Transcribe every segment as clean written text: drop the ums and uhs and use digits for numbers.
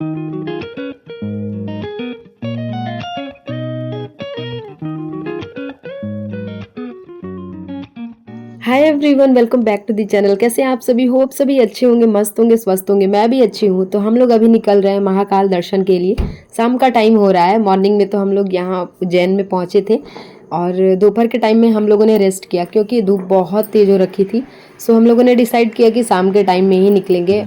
Hi everyone, welcome back to the channel. कैसे हैं आप सभी? होप सभी अच्छे होंगे, मस्त होंगे, स्वस्थ होंगे। मैं भी अच्छी हूँ। तो हम लोग अभी निकल रहे हैं महाकाल दर्शन के लिए। शाम का टाइम हो रहा है। मॉर्निंग में तो हम लोग यहाँ उज्जैन में पहुँचे थे और दोपहर के टाइम में हम लोगों ने रेस्ट किया क्योंकि धूप बहुत तेज हो रखी थी। सो हम लोगों ने डिसाइड किया कि शाम के टाइम में ही निकलेंगे।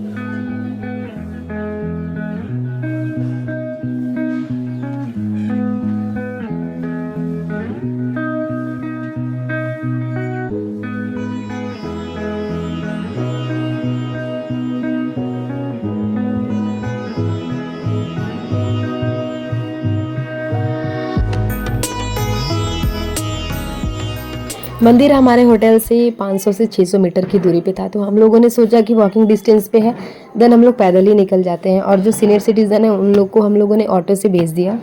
मंदिर हमारे होटल से 500 से 600 मीटर की दूरी पे था, तो हम लोगों ने सोचा कि वॉकिंग डिस्टेंस पे है, देन हम लोग पैदल ही निकल जाते हैं। और जो सीनियर सिटीज़न है उन लोग को हम लोगों ने ऑटो से भेज दिया।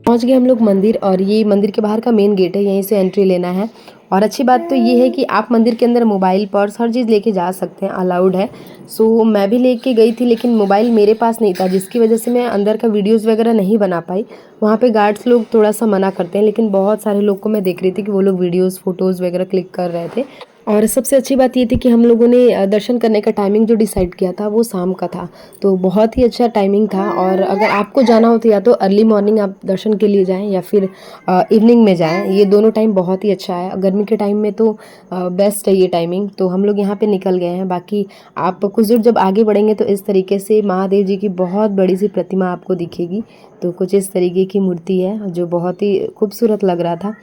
पहुंच गए हम लोग मंदिर, और ये मंदिर के बाहर का मेन गेट है, यहीं से एंट्री लेना है। और अच्छी बात तो ये है कि आप मंदिर के अंदर मोबाइल, पर्स, हर चीज़ लेके जा सकते हैं, अलाउड है। सो मैं भी लेके गई थी, लेकिन मोबाइल मेरे पास नहीं था, जिसकी वजह से मैं अंदर का वीडियोज़ वगैरह नहीं बना पाई। वहाँ पे गार्ड्स लोग थोड़ा सा मना करते हैं, लेकिन बहुत सारे लोग को मैं देख रही थी कि वो लोग वीडियोज़, फ़ोटोज़ वगैरह क्लिक कर रहे थे। और सबसे अच्छी बात ये थी कि हम लोगों ने दर्शन करने का टाइमिंग जो डिसाइड किया था वो शाम का था, तो बहुत ही अच्छा टाइमिंग था। और अगर आपको जाना हो तो या तो अर्ली मॉर्निंग आप दर्शन के लिए जाएं या फिर इवनिंग में जाएं। ये दोनों टाइम बहुत ही अच्छा है। गर्मी के टाइम में तो बेस्ट है ये टाइमिंग। तो हम लोग यहाँ पे निकल गए हैं। बाकी आप कुछ दूर जब आगे बढ़ेंगे तो इस तरीके से महादेव जी की बहुत बड़ी सी प्रतिमा आपको दिखेगी। तो कुछ इस तरीके की मूर्ति है जो बहुत ही खूबसूरत लग रहा था।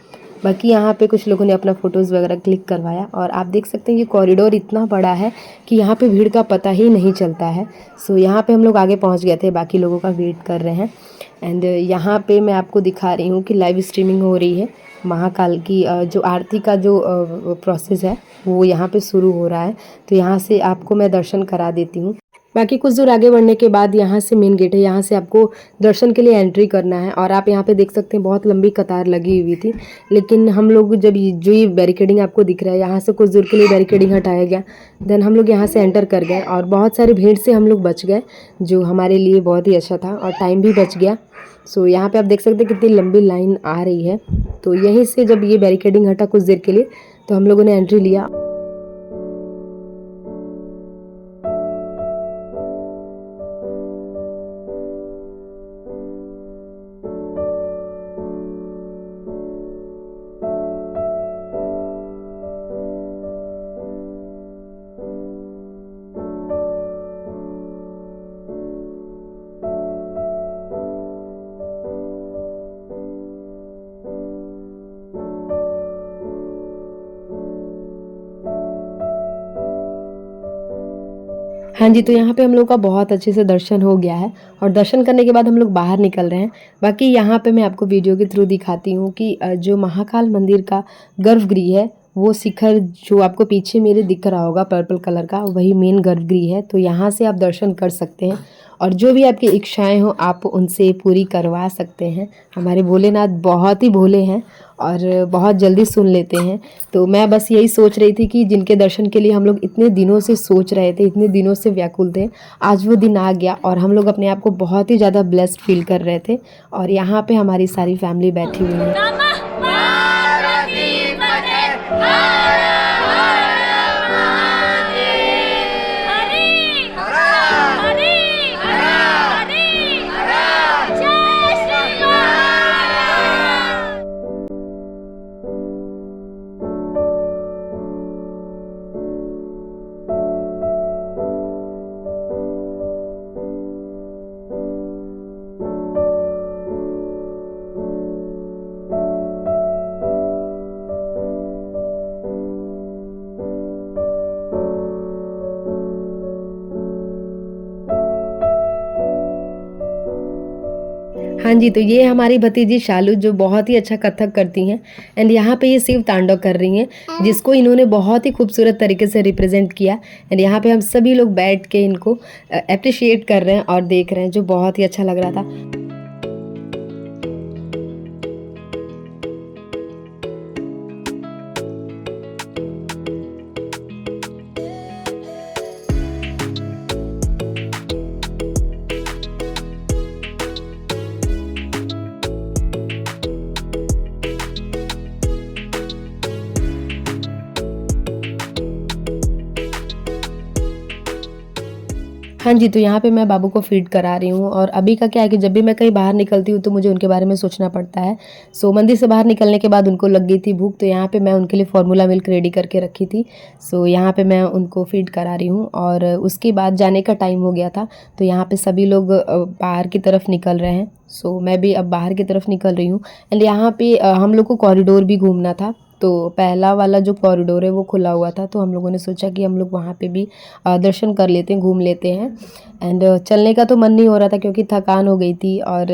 बाकी यहाँ पे कुछ लोगों ने अपना फ़ोटोज़ वगैरह क्लिक करवाया, और आप देख सकते हैं ये कॉरिडोर इतना बड़ा है कि यहाँ पे भीड़ का पता ही नहीं चलता है। सो यहाँ पे हम लोग आगे पहुँच गए थे, बाकी लोगों का वेट कर रहे हैं। एंड यहाँ पे मैं आपको दिखा रही हूँ कि लाइव स्ट्रीमिंग हो रही है महाकाल की। जो आरती का जो प्रोसेस है वो यहाँ पे शुरू हो रहा है। तो यहाँ से आपको मैं दर्शन करा देती हूँ। बाकी कुछ दूर आगे बढ़ने के बाद यहाँ से मेन गेट है, यहाँ से आपको दर्शन के लिए एंट्री करना है। और आप यहाँ पे देख सकते हैं बहुत लंबी कतार लगी हुई थी, लेकिन हम लोग जब जो ये बैरिकेडिंग आपको दिख रहा है, यहाँ से कुछ दूर के लिए बैरिकेडिंग हटाया गया, देन हम लोग यहाँ से एंटर कर गए और बहुत सारी भीड़ से हम लोग बच गए, जो हमारे लिए बहुत ही अच्छा था और टाइम भी बच गया। सो यहाँ पे आप देख सकते हैं कितनी लंबी लाइन आ रही है। तो यहीं से जब ये बैरिकेडिंग हटा कुछ देर के लिए, तो हम लोगों ने एंट्री लिया। हाँ जी, तो यहाँ पे हम लोग का बहुत अच्छे से दर्शन हो गया है, और दर्शन करने के बाद हम लोग बाहर निकल रहे हैं। बाकी यहाँ पे मैं आपको वीडियो के थ्रू दिखाती हूँ कि जो महाकाल मंदिर का गर्भगृह है, वो शिखर जो आपको पीछे मेरे दिख रहा होगा पर्पल कलर का, वही मेन गर्भगृह है। तो यहाँ से आप दर्शन कर सकते हैं, और जो भी आपकी इच्छाएं हो आप उनसे पूरी करवा सकते हैं। हमारे भोलेनाथ बहुत ही भोले हैं और बहुत जल्दी सुन लेते हैं। तो मैं बस यही सोच रही थी कि जिनके दर्शन के लिए हम लोग इतने दिनों से सोच रहे थे, इतने दिनों से व्याकुल थे, आज वो दिन आ गया और हम लोग अपने आप को बहुत ही ज़्यादा ब्लेस्ड फील कर रहे थे। और यहाँ पे हमारी सारी फैमिली बैठी हुई है। नमः पार्वती पते हर हर महादेव। हरि हर हरि हर हरि जय श्री राम। हाँ जी, तो ये हमारी भतीजी शालू जो बहुत ही अच्छा कथक करती हैं एंड यहाँ पे ये शिव तांडव कर रही हैं, जिसको इन्होंने बहुत ही खूबसूरत तरीके से रिप्रेज़ेंट किया एंड यहाँ पे हम सभी लोग बैठ के इनको एप्रिशिएट कर रहे हैं और देख रहे हैं, जो बहुत ही अच्छा लग रहा था। हाँ जी, तो यहाँ पे मैं बाबू को फ़ीड करा रही हूँ और अभी का क्या है कि जब भी मैं कहीं बाहर निकलती हूँ तो मुझे उनके बारे में सोचना पड़ता है। सो मंदिर से बाहर निकलने के बाद उनको लग गई थी भूख, तो यहाँ पे मैं उनके लिए फ़ॉर्मूला मिल्क रेडी करके रखी थी। सो यहाँ पे मैं उनको फ़ीड करा रही हूँ और उसके बाद जाने का टाइम हो गया था, तो यहाँ पे सभी लोग बाहर की तरफ निकल रहे हैं। सो मैं भी अब बाहर की तरफ निकल रही हूँ एंड यहाँ पे हम लोग को कॉरिडोर भी घूमना था। तो पहला वाला जो कॉरिडोर है वो खुला हुआ था, तो हम लोगों ने सोचा कि हम लोग वहाँ पे भी दर्शन कर लेते हैं, घूम लेते हैं एंड चलने का तो मन नहीं हो रहा था क्योंकि थकान हो गई थी और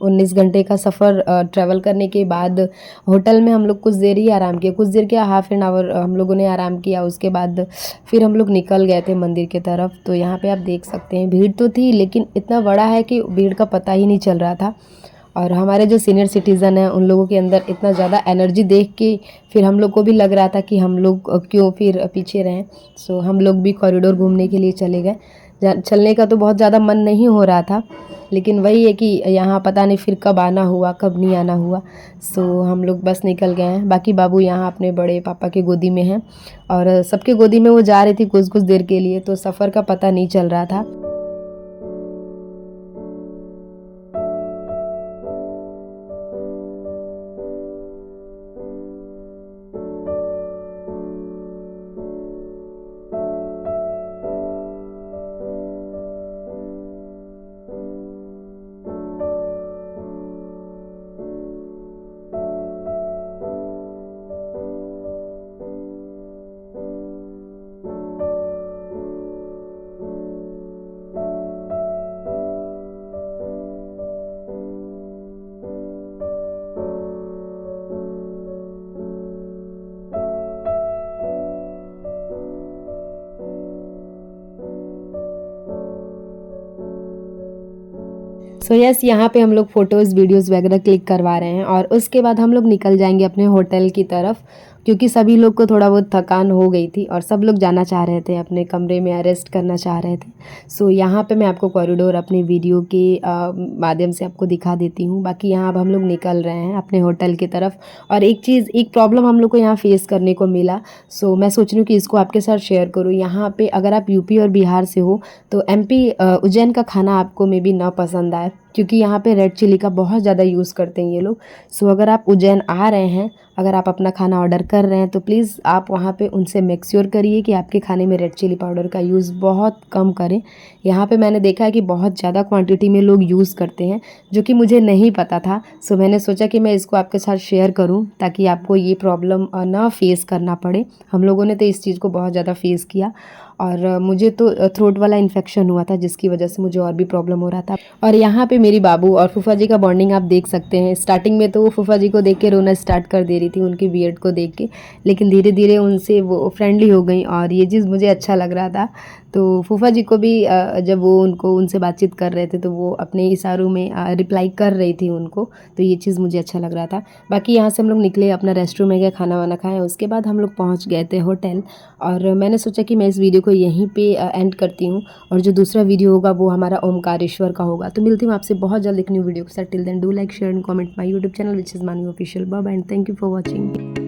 19 घंटे का सफ़र ट्रैवल करने के बाद होटल में हम लोग कुछ देर ही आराम किया, कुछ देर क्या हाफ़ एन आवर हम लोगों ने आराम किया। उसके बाद फिर हम लोग निकल गए थे मंदिर की तरफ। तो यहाँ पे आप देख सकते हैं भीड़ तो थी, लेकिन इतना बड़ा है कि भीड़ का पता ही नहीं चल रहा था। और हमारे जो सीनियर सिटीज़न हैं उन लोगों के अंदर इतना ज़्यादा एनर्जी देख के फिर हम लोग को भी लग रहा था कि हम लोग क्यों फिर पीछे रहें। सो हम लोग भी कॉरिडोर घूमने के लिए चले गए। चलने का तो बहुत ज़्यादा मन नहीं हो रहा था, लेकिन वही है कि यहाँ पता नहीं फिर कब आना हुआ कब नहीं आना हुआ। सो हम लोग बस निकल गए हैं। बाकी बाबू यहाँ अपने बड़े पापा की गोदी में हैं और सबके गोदी में वो जा रही थी कुछ कुछ देर के लिए, तो सफ़र का पता नहीं चल रहा था। सो यस, यहाँ पे हम लोग फ़ोटोज़ वीडियोज़ वगैरह क्लिक करवा रहे हैं और उसके बाद हम लोग निकल जाएंगे अपने होटल की तरफ, क्योंकि सभी लोग को थोड़ा बहुत थकान हो गई थी और सब लोग जाना चाह रहे थे अपने कमरे में, रेस्ट करना चाह रहे थे। सो यहाँ पे मैं आपको कॉरिडोर अपने वीडियो के माध्यम से आपको दिखा देती हूँ। बाकी यहाँ अब हम लोग निकल रहे हैं अपने होटल की तरफ और एक प्रॉब्लम हम लोग को यहाँ फेस करने को मिला। सो मैं सोच रही हूँ कि इसको आपके साथ शेयर करूँ। यहाँ पे अगर आप यूपी और बिहार से हो तो एमपी उज्जैन का खाना आपको मे बी ना पसंद आए, क्योंकि यहाँ पे रेड चिली का बहुत ज़्यादा यूज़ करते हैं ये लोग। सो अगर आप उज्जैन आ रहे हैं, अगर आप अपना खाना ऑर्डर कर रहे हैं, तो प्लीज़ आप वहाँ पे उनसे मेक श्योर करिए कि आपके खाने में रेड चिली पाउडर का यूज़ बहुत कम करें। यहाँ पे मैंने देखा है कि बहुत ज़्यादा क्वांटिटी में लोग यूज़ करते हैं, जो कि मुझे नहीं पता था। सो मैंने सोचा कि मैं इसको आपके साथ शेयर करूँ ताकि आपको ये प्रॉब्लम ना फेस करना पड़े। हम लोगों ने तो इस चीज़ को बहुत ज़्यादा फेस किया और मुझे तो थ्रोट वाला इन्फेक्शन हुआ था, जिसकी वजह से मुझे और भी प्रॉब्लम हो रहा था। और यहाँ पे मेरी बाबू और फूफा जी का बॉन्डिंग आप देख सकते हैं। स्टार्टिंग में तो वो फूफा जी को देख के रोना स्टार्ट कर दे रही थी उनकी बियर्ड को देख के, लेकिन धीरे धीरे उनसे वो फ्रेंडली हो गई और ये चीज़ मुझे अच्छा लग रहा था। तो फूफा जी को भी जब वो उनसे बातचीत कर रहे थे तो वो अपने इशारों में रिप्लाई कर रही थी उनको, तो ये चीज़ मुझे अच्छा लग रहा था। बाकी यहाँ से हम लोग निकले, अपना रेस्टरूम में गए, खाना वाना खाएं, उसके बाद हम लोग पहुँच गए थे होटल। और मैंने सोचा कि मैं इस वीडियो को यहीं पे एंड करती हूँ और जो दूसरा वीडियो होगा वो हमारा ओमकारेश्वर का होगा। तो मिलती हूँ आपसे बहुत जल्द एक न्यू वीडियो के साथ। Till then do like share and comment my YouTube channel which is Mani official. Bye bye and thank you for watching.